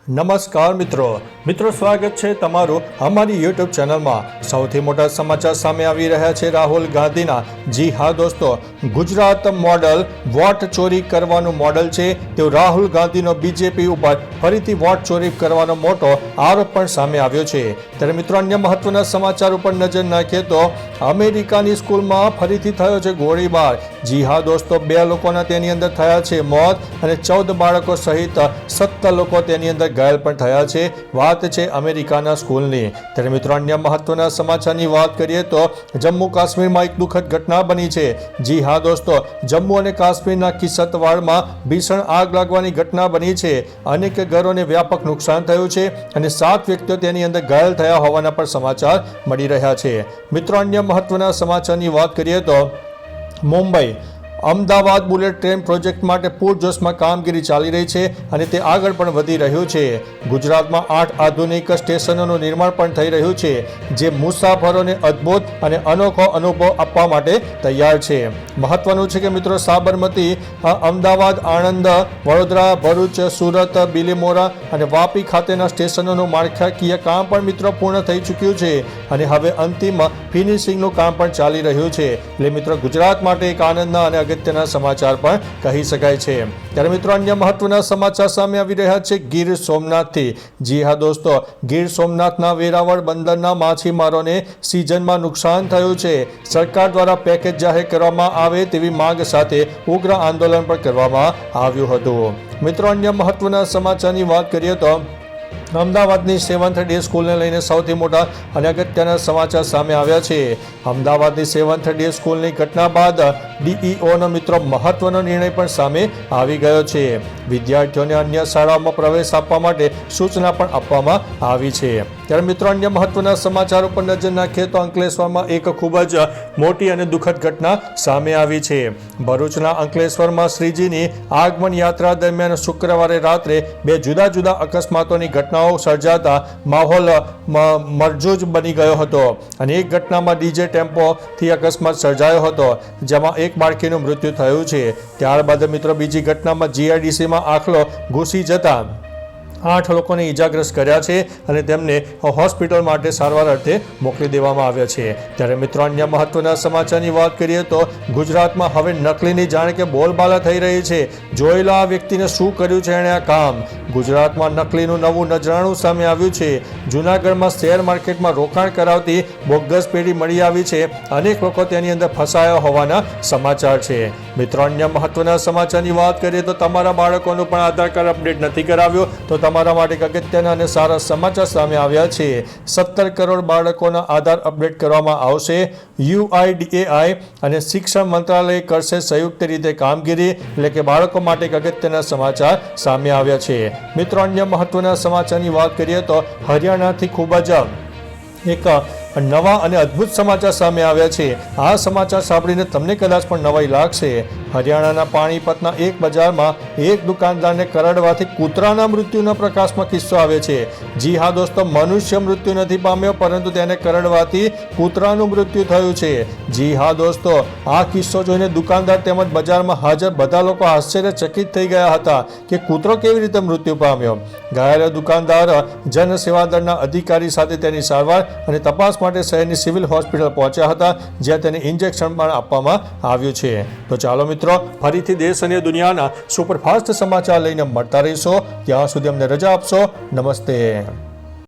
નમસ્કાર મિત્રો સ્વાગત છે તમારું અમારી યુટ્યુબ ચેનલમાં। સૌથી મોટા સમાચાર સામે આવી રહ્યા છે રાહુલ ગાંધીના। જી હા દોસ્તો, ગુજરાત મોડલ વોટ ચોરી કરવાનું મોડલ છે તેવું રાહુલ ગાંધીનો બીજેપી ઉપર ફરીથી વોટ ચોરી કરવાનો મોટો આરોપ પણ સામે આવ્યો છે। ત્યારે મિત્રો અન્ય મહત્વના સમાચાર ઉપર નજર નાખીએ તો અમેરિકાની સ્કૂલમાં ફરીથી થયો છે ગોળીબાર। જી હા દોસ્તો, 2 લોકોના તેની અંદર થયા છે મોત અને 14 બાળકો સહિત 17 લોકો તેની અંદર ઘાયલ પણ થયા છે। વાત છે અમેરિકાના સ્કૂલની। ત્યારે મિત્રો અન્ય મહત્વના સમાચારની વાત કરીએ તો જમ્મુ કાશ્મીરમાં એક દુઃખદ ઘટના બની છે। જી હા દોસ્તો, જમ્મુ અને કાશ્મીરના કિસતવાડમાં ભીષણ આગ લાગવાની ઘટના બની છે। અનેક ઘરોને વ્યાપક નુકસાન થયું છે અને 7 વ્યક્તિઓ તેની અંદર ઘાયલ થયા હોવાના પણ સમાચાર મળી રહ્યા છે। મિત્રો અન્ય મહત્વના સમાચારની વાત કરીએ તો Mumbai Ahmedabad bullet train project માટે પૂરજોશમાં કામગીરી ચાલી રહી છે અને તે આગળ પણ વધી રહ્યું છે। ગુજરાતમાં 8 આધુનિક સ્ટેશનોનું નિર્માણ પણ થઈ રહ્યું છે, જે મુસાફરોને અદ્ભુત અને અનોખો અનુભવ આપવા માટે તૈયાર છે। મહત્વનું છે કે મિત્રો સાબરમતી, અમદાવાદ, આણંદ, વડોદરા, ભરૂચ, સુરત, બિલીમોરા અને વાપી ખાતેના સ્ટેશનોનું માળખાકીય કામ પણ મિત્રો પૂર્ણ થઈ ચૂક્યું છે અને હવે અંતિમ ફિનિશિંગનું કામ પણ ચાલી રહ્યું છે। એટલે મિત્રો ગુજરાત માટે એક આનંદના અને અગત્યના સમાચાર પણ કહી શકાય છે। ત્યારે મિત્રો અન્ય મહત્વના સમાચાર સામે આવી રહ્યા છે ગીર સોમનાથથી। જી હા દોસ્તો, ગીર સોમનાથના વેરાવળ બંદરના માછીમારોને સિઝનમાં નુકસાન થયું છે। સરકાર દ્વારા પેકેજ જાહેર કરવામાં આવે તેવી માંગ સાથે ઉગ્ર આંદોલન પણ કરવામાં આવ્યું હતું। મિત્રો અન્ય મહત્વના સમાચારની વાત કરીએ તો અમદાવાદની 7th ડે સ્કૂલને લઈને સૌથી મોટા અને અગત્યના સમાચાર સામે આવ્યા છે। અમદાવાદની 7th ડે સ્કૂલની ઘટના બાદ ડીઈઓનો મિત્રો મહત્વનો નિર્ણય પણ સામે આવી ગયો છે। વિદ્યાર્થીઓને અન્ય શાળાઓમાં પ્રવેશ આપવા માટે સૂચના પણ આપવામાં આવી છે। ત્યારે મિત્રો અન્ય મહત્વના સમાચાર ઉપર નજર નાખીએ તો અંકલેશ્વરમાં એક ખૂબ જ મોટી અને દુઃખદ ઘટના સામે આવી છે। ભરૂચના અંકલેશ્વરમાં શ્રીજીની આગમન યાત્રા દરમિયાન શુક્રવારે રાત્રે 2 જુદા જુદા અકસ્માતોની ઘટનાઓ સર્જાતા માહોલ મરજૂજ બની ગયો હતો અને એક ઘટનામાં ડીજે ટેમ્પોથી અકસ્માત સર્જાયો હતો, જેમાં એક બાળકીનું મૃત્યુ થયું છે। ત્યારબાદ મિત્રો બીજી ઘટનામાં જીઆઈડીસીમાં આખલો ઘૂસી જતા 8 લોકોને ઈજાગ્રસ્ત કર્યા છે અને તેમને હોસ્પિટલ માટે સારવાર અર્થે મોકલી દેવામાં આવ્યા છે। ત્યારે મિત્રો અન્ય મહત્વના સમાચારની વાત કરીએ તો ગુજરાતમાં હવે નકલીની જાણે કે બોલબાલા થઈ રહી છે। જોઈ લો આ વ્યક્તિને શું કર્યું છે એણે આ કામ। ગુજરાતમાં નકલીનું નવું નજરાણું સામે આવ્યું છે। જૂનાગઢમાં શેર માર્કેટમાં રોકાણ કરાવતી બોગસ પેઢી મળી આવી છે। અનેક લોકો તેની અંદર ફસાયા હોવાના સમાચાર છે। મિત્રો અન્ય મહત્વના સમાચારની વાત કરીએ તો તમારા બાળકોનું પણ આધાર કાર્ડ અપડેટ નથી કરાવ્યું તો તમારા માટે અગત્યના અને સારા સમાચાર સામે આવ્યા છે। 17 કરોડ બાળકોના આધાર અપડેટ કરવામાં આવશે। યુઆઈડીએઆઈ અને શિક્ષણ મંત્રાલય કરશે સંયુક્ત રીતે કામગીરી। એટલે કે બાળકો માટે અગત્યના સમાચાર સામે આવ્યા છે। મિત્રો અન્ય મહત્વના સમાચારની વાત કરીએ તો હરિયાણાથી ખૂબ જ એક નવા અને અદ્ભુત સમાચાર સામે આવ્યા છે। આ સમાચાર સાંભળીને તમને કદાચ પણ નવાઈ લાગશે। હરિયાણાના પાણીપતના એક બજારમાં એક દુકાનદારને કરડવાથી કૂતરાના મૃત્યુના પ્રકાશમાં કિસ્સો આવે છે। જી હા દોસ્તો, મનુષ્ય મૃત્યુ નથી પામ્યો પરંતુ તેને કરડવાથી કૂતરાનું મૃત્યુ થયું છે। જી હા દોસ્તો, આ કિસ્સો જોઈને દુકાનદાર તેમજ બજારમાં હાજર બધા લોકો આશ્ચર્યચકિત થઈ ગયા હતા કે કૂતરો કેવી રીતે મૃત્યુ પામ્યો। ઘાયલ દુકાનદાર જનસેવા દળના અધિકારી સાથે તેની સારવાર અને તપાસ માટે શહેરની સિવિલ હોસ્પિટલ પહોંચ્યા હતા, જ્યાં તેને ઇન્જેક્શન પણ આપવામાં આવ્યું છે। તો ચાલો મિત્રો, ફરીથી દેશ અને દુનિયાના સુપરફાસ્ટ સમાચાર લઈને મળતા રહીશો। ત્યાં સુધી અમને રજા આપશો। નમસ્તે।